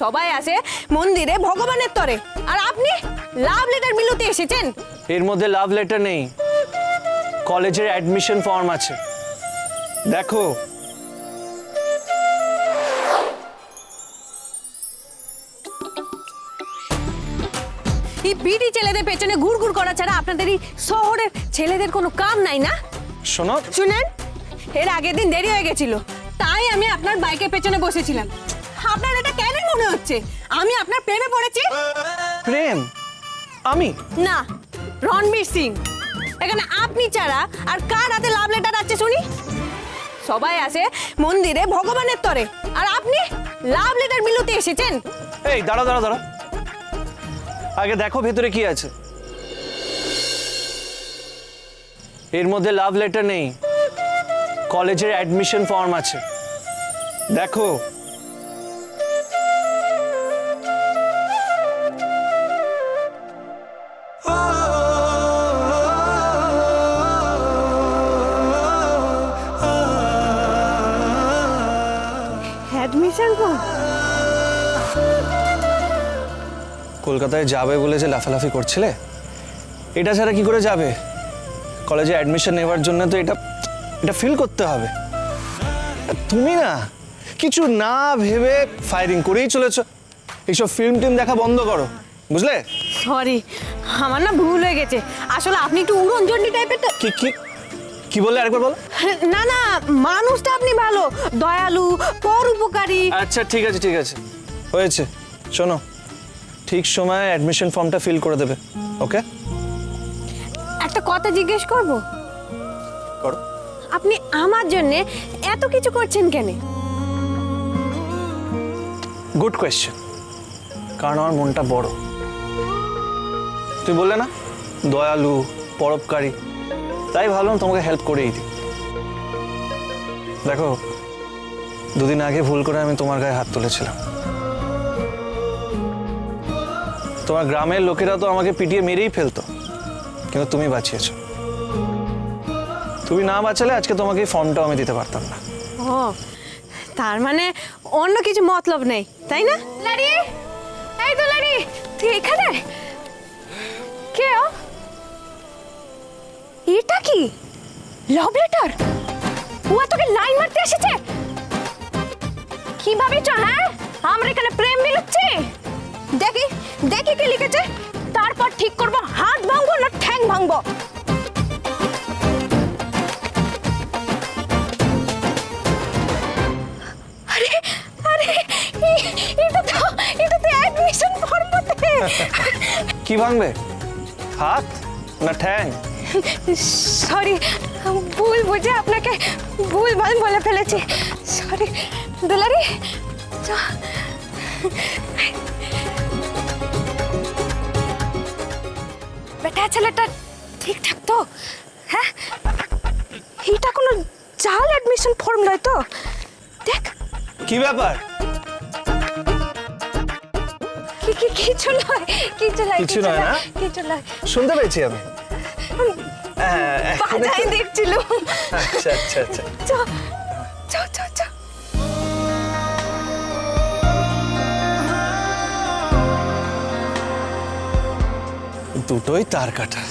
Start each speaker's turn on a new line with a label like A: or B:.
A: সবাই আসে মন্দিরে ভগবানের তরে, আর আপনি লাভ লেটার মিলতে এসেছেন।
B: এর মধ্যে লাভ লেটার নেই, কলেজের অ্যাডমিশন ফর্ম আছে, দেখো।
A: এই বিটি ছেলেদের পেছনে ঘুরঘুর করা ছাড়া আপনাদের এই শহরের ছেলেদের কোনো কাম নাই না?
B: শোনো,
A: শুনেন, এর আগের দিন দেরি হয়ে গেছিল, তাই আমি আপনার বাইকের পেছনে বসেছিলাম। আপনার এটা কেন মনে হচ্ছে আমি আপনার প্রেমে পড়েছি?
B: প্রেম? আমি
A: না, রণবীর সিং। এখানে আপনি ছাড়া আর কার হাতে লাভ লেটার আছে শুনি? সবাই আসে মন্দিরে ভগবানের তরে, আর আপনি লাভ লেটার মিলতে এসেছেন।
B: এই দাঁড়া দাঁড়া দাঁড়া, আগে দেখো ভেতরে কি আছে। এর মধ্যে লাভ লেটার নেই, কলেজের অ্যাডমিশন ফর্ম আছে, দেখো।
A: Admission form?
B: কলকাতায় যাবে বলে যে লাফালাফি করছিলে, এটা ছাড়া কি করে যাবে? কলেজে অ্যাডমিশন নেওয়ার জন্য তো এটা ফিল করতে হবে। তুমি না কিছু না ভেবে ফায়ারিং করেই চলেছ। এইসব ফিল্ম টিম দেখা বন্ধ করো, বুঝলে?
A: সরি, আমার না ভুল হয়ে গেছে। আসলে আপনি একটু উড়নচণ্ডী টাইপের তো।
B: কি কি কি বললে, আরেকবার বলো।
A: না না, মানুষটা আপনি ভালো, দয়ালু, পরোপকারী।
B: আচ্ছা ঠিক আছে ঠিক আছে, হয়েছে। শোনো, ঠিক সময়ে অ্যাডমিশন ফর্মটা ফিল করে দেবে, ওকে?
A: একটা কথা জিজ্ঞেস করব?
B: করো।
A: আপনি আমার জন্য এত কিছু করছেন কেন?
B: Good question. কারণ আমার মনটা বড়। তুই বললে না দয়ালু, পরোপকারী, তাই ভাবলাম তোমাকে হেল্প করেই দিই। দেখো, দুদিন আগে ভুল করে আমি তোমার গায়ে হাত তুলেছিলাম। তোমার গ্রামের লোকেরা তো আমাকে পিটিয়ে মেরেই ফেলতো, কিন্তু তুমি বাঁচিয়েছো। তুমি না বাঁচালে আজকে তোমাকে এই ফর্মটাও আমি দিতে পারতাম না।
A: ও, তার মানে অন্য কিছু মতলব নেই, তাই না? লাড়ি, এই তো লাড়ি, তুই এখানে? কে ও? এটা কি লাভ লেটার? ও তোকে লাইন মারতে এসেছে? কি ভাবিছ? হ্যাঁ, আমরা এখানে প্রেম মিলুচ্ছি? দেখি দেখি কি লিখেছে, তারপর ঠিক করব হাত ভাঙবো না ঠ্যাং ভাঙবো। আরে আরে, এটা তো অ্যাডমিশন ফর্ম বটে।
B: কি ভাঙবে, হাত না ঠ্যাং?
A: সরি, ভুল বুঝে আপনাকে ভুলভাল বলে ফেলেছি। সরি দুলারি। বেটা ছেলেটা ঠিকঠাক তো? হ্যাঁ, এটা কোনো জাল অ্যাডমিশন ফর্ম নয় তো? দেখ।
B: কি ব্যাপার?
A: কিছু নয়,
B: কিছু নয় না?
A: কিছু নয়।
B: শুনতে পেয়েছি আমি।
A: বাজায় দেখছিল।
B: আচ্ছা আচ্ছা আচ্ছা,
A: চ চ চ চ।
B: দুটোই তার কাটা।